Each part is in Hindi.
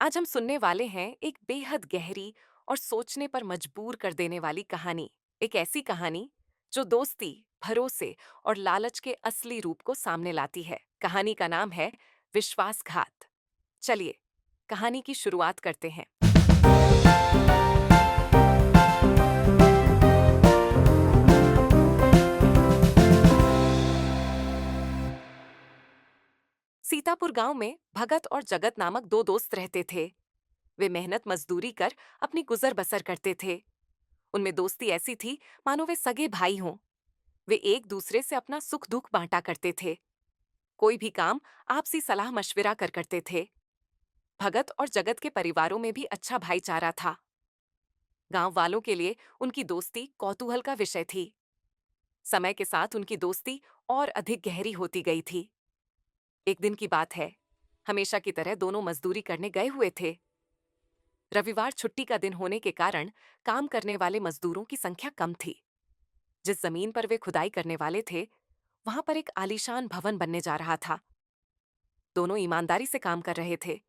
आज हम सुनने वाले हैं एक बेहद गहरी और सोचने पर मजबूर कर देने वाली कहानी। एक ऐसी कहानी जो दोस्ती, भरोसे और लालच के असली रूप को सामने लाती है। कहानी का नाम है विश्वासघात। चलिए कहानी की शुरुआत करते हैं। सीतापुर गांव में भगत और जगत नामक दो दोस्त रहते थे। वे मेहनत मजदूरी कर अपनी गुजर बसर करते थे। उनमें दोस्ती ऐसी थी मानो वे सगे भाई हों। वे एक दूसरे से अपना सुख दुख बांटा करते थे। कोई भी काम आपसी सलाह मशविरा कर करते थे। भगत और जगत के परिवारों में भी अच्छा भाईचारा था। गांव वालों के लिए उनकी दोस्ती कौतूहल का विषय थी। समय के साथ उनकी दोस्ती और अधिक गहरी होती गई थी। एक दिन की बात है। हमेशा की तरह दोनों मजदूरी करने गए हुए थे। रविवार छुट्टी का दिन होने के कारण काम करने वाले मजदूरों की संख्या कम थी। जिस जमीन पर वे खुदाई करने वाले थे, वहां पर एक आलीशान भवन बनने जा रहा था। दोनों ईमानदारी से काम कर रहे थे।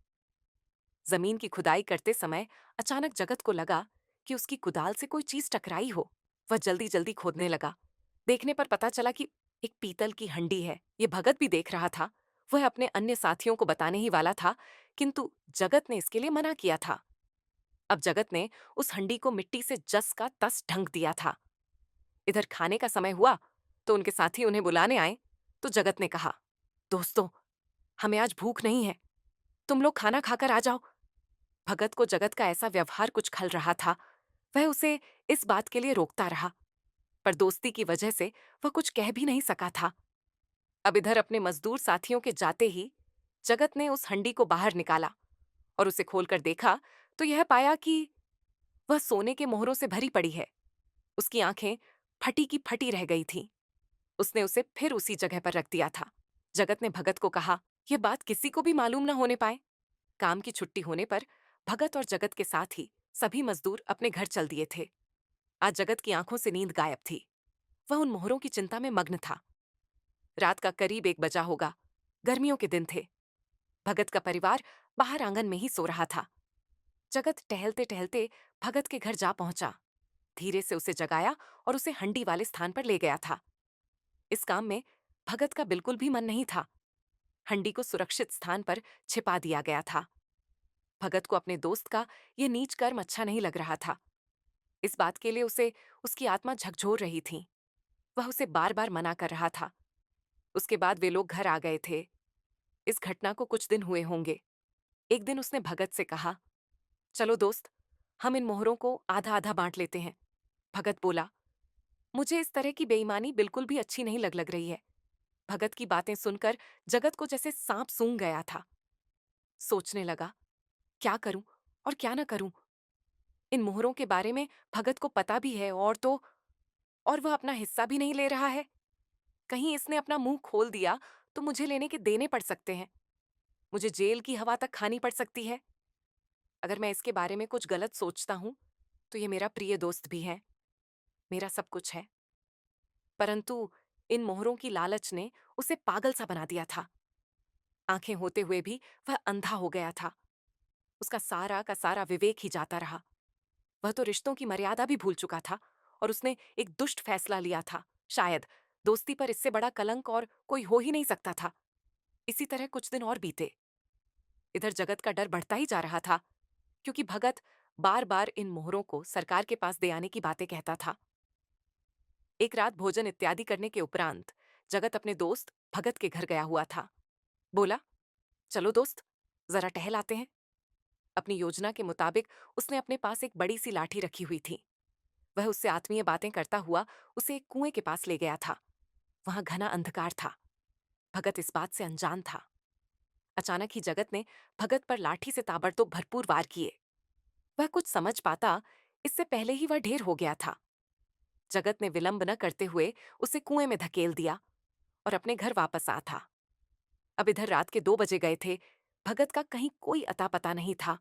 जमीन की खुदाई करते समय अचानक जगत को लगा कि उसकी कुदाल से कोई चीज टकराई हो। वह जल्दी जल्दी खोदने लगा। देखने पर पता चला कि एक पीतल की हंडी है। ये भगत भी देख रहा था। वह अपने अन्य साथियों को बताने ही वाला था, किंतु जगत ने इसके लिए मना किया था। अब जगत ने उस हंडी को मिट्टी से जस का तस ढंक दिया था। इधर खाने का समय हुआ तो उनके साथी उन्हें बुलाने आए। तो जगत ने कहा, दोस्तों, हमें आज भूख नहीं है, तुम लोग खाना खाकर आ जाओ। भगत को जगत का ऐसा व्यवहार कुछ खल रहा था। वह उसे इस बात के लिए रोकता रहा, पर दोस्ती की वजह से वह कुछ कह भी नहीं सका था। अब इधर अपने मजदूर साथियों के जाते ही जगत ने उस हंडी को बाहर निकाला और उसे खोलकर देखा तो यह पाया कि वह सोने के मोहरों से भरी पड़ी है। उसकी आंखें फटी की फटी रह गई थीं। उसने उसे फिर उसी जगह पर रख दिया था। जगत ने भगत को कहा, यह बात किसी को भी मालूम न होने पाए। काम की छुट्टी होने पर भगत और जगत के साथ ही सभी मजदूर अपने घर चल दिए थे। आज जगत की आंखों से नींद गायब थी। वह उन मोहरों की चिंता में मग्न था। रात का करीब 1 बजा होगा। गर्मियों के दिन थे। भगत का परिवार बाहर आंगन में ही सो रहा था। जगत टहलते टहलते भगत के घर जा पहुंचा। धीरे से उसे जगाया और उसे हंडी वाले स्थान पर ले गया था। इस काम में भगत का बिल्कुल भी मन नहीं था। हंडी को सुरक्षित स्थान पर छिपा दिया गया था। भगत को अपने दोस्त का यह नीच कर्म अच्छा नहीं लग रहा था। इस बात के लिए उसे उसकी आत्मा झकझोर रही थी। वह उसे बार बार मना कर रहा था। उसके बाद वे लोग घर आ गए थे। इस घटना को कुछ दिन हुए होंगे। एक दिन उसने भगत से कहा, चलो दोस्त, हम इन मोहरों को आधा आधा बांट लेते हैं। भगत बोला, मुझे इस तरह की बेईमानी बिल्कुल भी अच्छी नहीं लग लग रही है। भगत की बातें सुनकर जगत को जैसे सांप सूंघ गया था। सोचने लगा, क्या करूं और क्या ना करूं। इन मोहरों के बारे में भगत को पता भी है, और वह अपना हिस्सा भी नहीं ले रहा है। कहीं इसने अपना मुंह खोल दिया तो मुझे लेने के देने पड़ सकते हैं। मुझे जेल की हवा तक खानी पड़ सकती है। अगर मैं इसके बारे में कुछ गलत सोचता हूं तो ये मेरा प्रिय दोस्त भी है, मेरा सब कुछ है। परंतु इन मोहरों की लालच ने उसे पागल सा बना दिया था। आंखें होते हुए भी वह अंधा हो गया था। उसका सारा का सारा विवेक ही जाता रहा। वह तो रिश्तों की मर्यादा भी भूल चुका था और उसने एक दुष्ट फैसला लिया था। शायद दोस्ती पर इससे बड़ा कलंक और कोई हो ही नहीं सकता था। इसी तरह कुछ दिन और बीते। इधर जगत का डर बढ़ता ही जा रहा था, क्योंकि भगत बार बार इन मोहरों को सरकार के पास दे आने की बातें कहता था। एक रात भोजन इत्यादि करने के उपरांत जगत अपने दोस्त भगत के घर गया हुआ था। बोला, चलो दोस्त, जरा टहल आते हैं। अपनी योजना के मुताबिक उसने अपने पास एक बड़ी सी लाठी रखी हुई थी। वह उससे आत्मीय बातें करता हुआ उसे एक कुएं के पास ले गया था। वहां घना अंधकार था। भगत इस बात से अनजान था। अचानक ही जगत ने भगत पर लाठी से ताबड़तोब भरपूर वार किए। वह कुछ समझ पाता इससे पहले ही वह ढेर हो गया था। जगत ने विलंब न करते हुए उसे कुएं में धकेल दिया और अपने घर वापस आ था। अब इधर रात के 2 बजे गए थे। भगत का कहीं कोई अता पता नहीं था।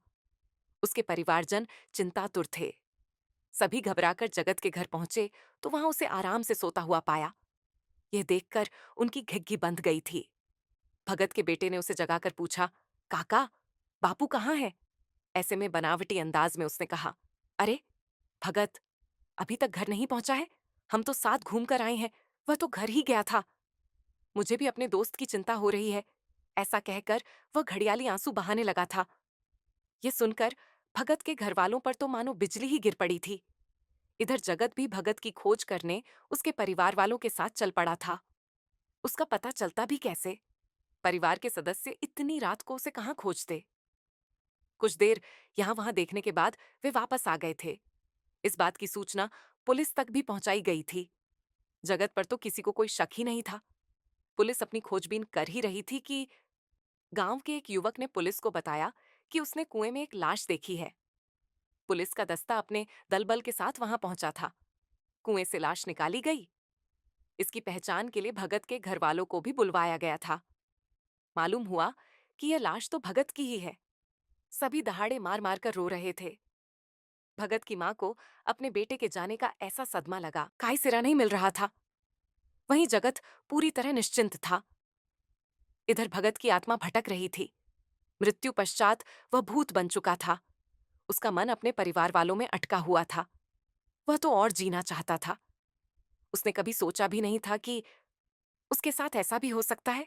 उसके परिवारजन चिंतातुर थे। सभी घबराकर जगत के घर पहुंचे तो वहां उसे आराम से सोता हुआ पाया। यह देखकर उनकी घिघी बंध गई थी। भगत के बेटे ने उसे जगाकर पूछा, काका, बापू कहाँ है? ऐसे में बनावटी अंदाज में उसने कहा, अरे भगत, अभी तक घर नहीं पहुंचा है? हम तो साथ घूम कर आए हैं। वह तो घर ही गया था। मुझे भी अपने दोस्त की चिंता हो रही है। ऐसा कहकर वह घड़ियाली आंसू बहाने लगा था। ये सुनकर भगत के घर वालों पर तो मानो बिजली ही गिर पड़ी थी। इधर जगत भी भगत की खोज करने उसके परिवार वालों के साथ चल पड़ा था। उसका पता चलता भी कैसे? परिवार के सदस्य इतनी रात को उसे कहाँ खोजते? कुछ देर यहाँ वहां देखने के बाद वे वापस आ गए थे। इस बात की सूचना पुलिस तक भी पहुंचाई गई थी। जगत पर तो किसी को कोई शक ही नहीं था। पुलिस अपनी खोजबीन कर ही रही थी कि गांव के एक युवक ने पुलिस को बताया कि उसने कुएं में एक लाश देखी है। पुलिस का दस्ता अपने दलबल के साथ वहां पहुंचा था। कुएं से लाश निकाली गई। इसकी पहचान के लिए भगत के घर वालों को भी बुलवाया गया था। मालूम हुआ कि यह लाश तो भगत की ही है। सभी दहाड़े मार मार कर रो रहे थे। भगत की मां को अपने बेटे के जाने का ऐसा सदमा लगा, काई सिरा नहीं मिल रहा था। वहीं जगत पूरी तरह निश्चिंत था। इधर भगत की आत्मा भटक रही थी। मृत्यु पश्चात वह भूत बन चुका था। उसका मन अपने परिवार वालों में अटका हुआ था। वह तो और जीना चाहता था। उसने कभी सोचा भी नहीं था कि उसके साथ ऐसा भी हो सकता है।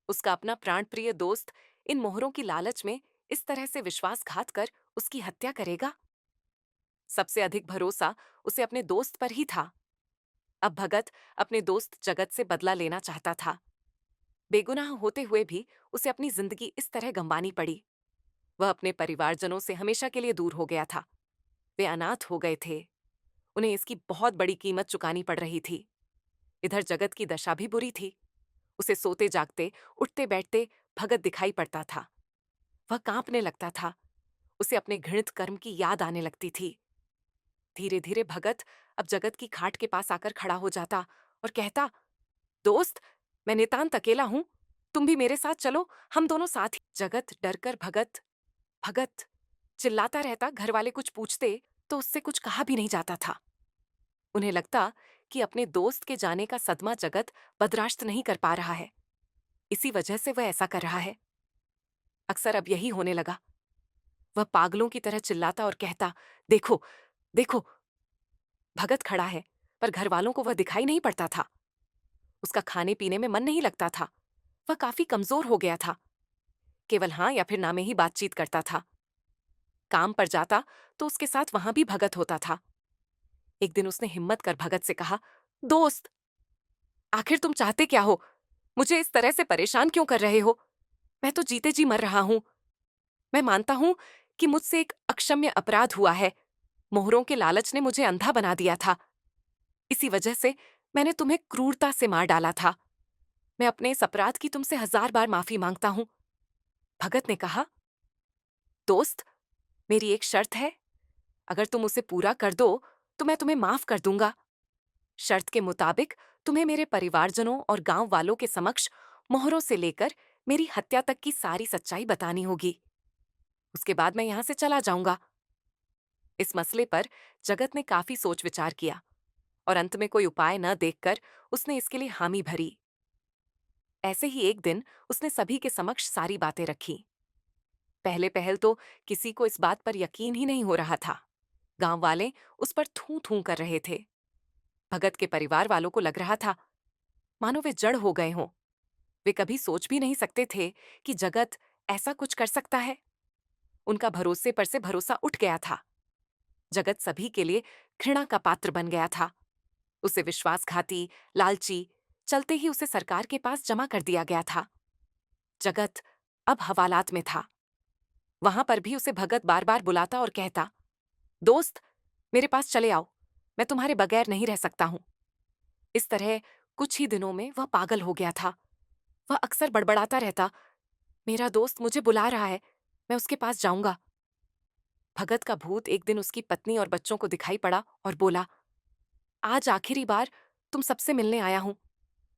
उसका अपना प्राणप्रिय दोस्त इन मोहरों की लालच में इस तरह से विश्वासघात कर उसकी हत्या करेगा। सबसे अधिक भरोसा उसे अपने दोस्त पर ही था। अब भगत अपने दोस्त जगत से बदला लेना चाहता था। बेगुनाह होते हुए भी उसे अपनी जिंदगी इस तरह गंवानी पड़ी। वह अपने परिवारजनों से हमेशा के लिए दूर हो गया था। वे अनाथ हो गए थे। उन्हें इसकी बहुत बड़ी कीमत चुकानी पड़ रही थी। इधर जगत की दशा भी बुरी थी। उसे सोते जागते, उठते बैठते भगत दिखाई पड़ता था। वह कांपने लगता था। उसे अपने घृणित कर्म की याद आने लगती थी। धीरे धीरे भगत अब जगत की खाट के पास आकर खड़ा हो जाता और कहता, दोस्त, मैं नितांत अकेला हूं। तुम भी मेरे साथ चलो, हम दोनों साथ ही। जगत डरकर भगत भगत चिल्लाता रहता। घर वाले कुछ पूछते तो उससे कुछ कहा भी नहीं जाता था। उन्हें लगता कि अपने दोस्त के जाने का सदमा जगत बर्दाश्त नहीं कर पा रहा है। इसी वजह से वह ऐसा कर रहा है। अक्सर अब यही होने लगा। वह पागलों की तरह चिल्लाता और कहता, देखो देखो। भगत खड़ा है, पर घर वालों को वह दिखाई नहीं पड़ता था। उसका खाने पीने में मन नहीं लगता था। वह काफी कमजोर हो गया था। केवल हाँ या फिर ना में ही बातचीत करता था। काम पर जाता तो उसके साथ वहां भी भगत होता था। एक दिन उसने हिम्मत कर भगत से कहा, दोस्त, आखिर तुम चाहते क्या हो? मुझे इस तरह से परेशान क्यों कर रहे हो? मैं तो जीते जी मर रहा हूं। मैं मानता हूं कि मुझसे एक अक्षम्य अपराध हुआ है। मोहरों के लालच ने मुझे अंधा बना दिया था। इसी वजह से मैंने तुम्हें क्रूरता से मार डाला था। मैं अपने इस अपराध की तुमसे 1000 बार माफी मांगता हूं। भगत ने कहा, दोस्त, मेरी एक शर्त है। अगर तुम उसे पूरा कर दो तो मैं तुम्हें माफ कर दूंगा। शर्त के मुताबिक तुम्हें मेरे परिवारजनों और गांव वालों के समक्ष मोहरों से लेकर मेरी हत्या तक की सारी सच्चाई बतानी होगी। उसके बाद मैं यहां से चला जाऊंगा। इस मसले पर जगत ने काफी सोच विचार किया और अंत में कोई उपाय न देखकर उसने इसके लिए हामी भरी। ऐसे ही एक दिन उसने सभी के समक्ष सारी बातें रखी। पहले पहल तो किसी को इस बात पर यकीन ही नहीं हो रहा था। गांव वाले उस पर थू थू कर रहे थे। भगत के परिवार वालों को लग रहा था मानो वे जड़ हो गए हों। वे कभी सोच भी नहीं सकते थे कि जगत ऐसा कुछ कर सकता है। उनका भरोसे पर से भरोसा उठ गया था। जगत सभी के लिए घृणा का पात्र बन गया था। उसे विश्वासघाती, लालची, चलते ही उसे सरकार के पास जमा कर दिया गया था। जगत अब हवालात में था। वहां पर भी उसे भगत बार बार बुलाता और कहता, दोस्त, मेरे पास चले आओ। मैं तुम्हारे बगैर नहीं रह सकता हूं। इस तरह कुछ ही दिनों में वह पागल हो गया था। वह अक्सर बड़बड़ाता रहता, मेरा दोस्त मुझे बुला रहा है, मैं उसके पास जाऊंगा। भगत का भूत एक दिन उसकी पत्नी और बच्चों को दिखाई पड़ा और बोला, आज आखिरी बार तुम सबसे मिलने आया हूं।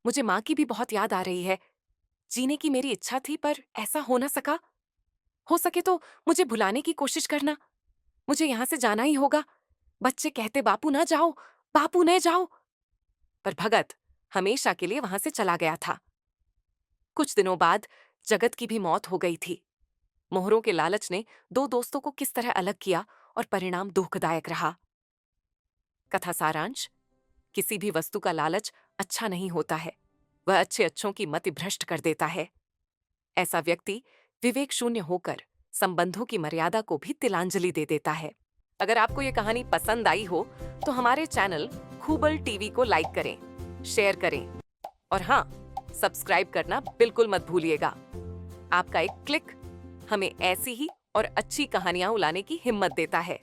मुझे मां की भी बहुत याद आ रही है। जीने की मेरी इच्छा थी पर ऐसा हो ना सका। हो सके तो मुझे भुलाने की कोशिश करना। मुझे यहां से जाना ही होगा। बच्चे कहते, बापू ना जाओ, बापू न जाओ। पर भगत हमेशा के लिए वहां से चला गया था। कुछ दिनों बाद जगत की भी मौत हो गई थी। मोहरों के लालच ने दो दोस्तों को किस तरह अलग किया और परिणाम दुखदायक रहा। कथा सारांश: किसी भी वस्तु का लालच अच्छा नहीं होता है। वह अच्छे अच्छों की मति भ्रष्ट कर देता है। ऐसा व्यक्ति विवेक शून्य होकर संबंधों की मर्यादा को भी तिलांजलि दे देता है। अगर आपको ये कहानी पसंद आई हो तो हमारे चैनल खूबल टीवी को लाइक करें, शेयर करें और हाँ, सब्सक्राइब करना बिल्कुल मत भूलिएगा। आपका एक क्लिक हमें ऐसी ही और अच्छी कहानियां उलाने की हिम्मत देता है।